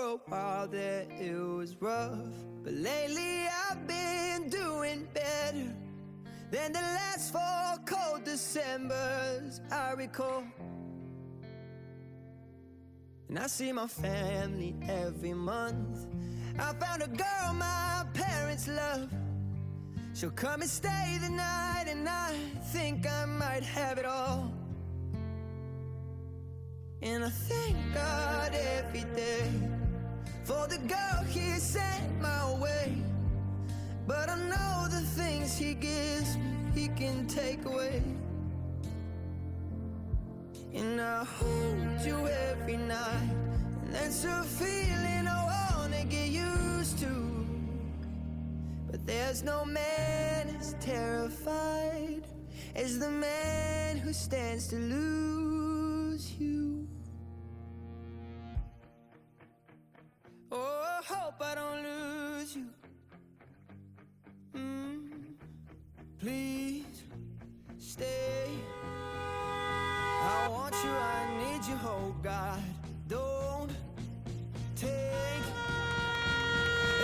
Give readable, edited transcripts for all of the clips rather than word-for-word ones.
a while there it was rough, but lately I've been doing better than the last 4 cold Decembers I recall. And I see my family every month. I found a girl my parents love. She'll come and stay the night, and I think I might have it all. And I thank God every day for the girl He sent my way. But I know the things He gives me, He can take away. And I hold you every night, and that's a feeling I wanna get used to. But there's no man as terrified as the man who stands to lose you. Oh, I hope I don't lose you. Please stay. I want you, I need you, oh God. Don't take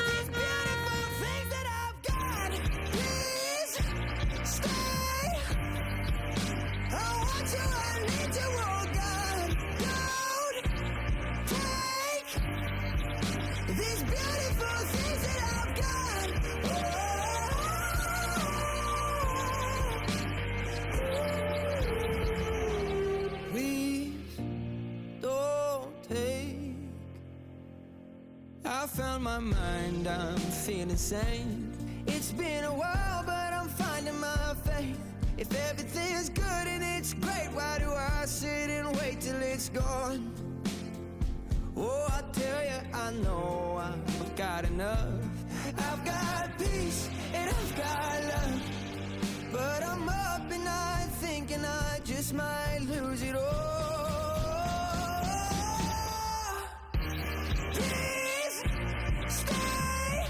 these beautiful things that I've got. Please stay. I want you, I need you, oh God. Don't take these beautiful things that I've got. Please don't take. I found my mind, I'm feeling sane. It's been a while, but I'm finding my faith. If everything's good and it's great, why do I sit and wait till it's gone? Oh, I tell you, I know I've got enough. I've got peace and I've got love, but I'm up at night thinking I just might lose it all. Please stay.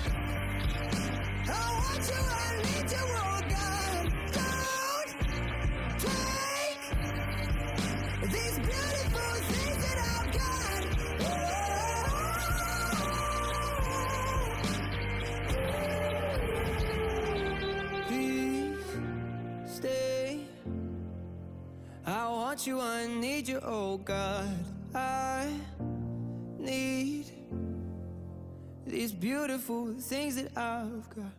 I want you, I need you, oh God. Don't take these beautiful things that I've got. Please stay. I want you, I need you, oh God. I need these beautiful things that I've got.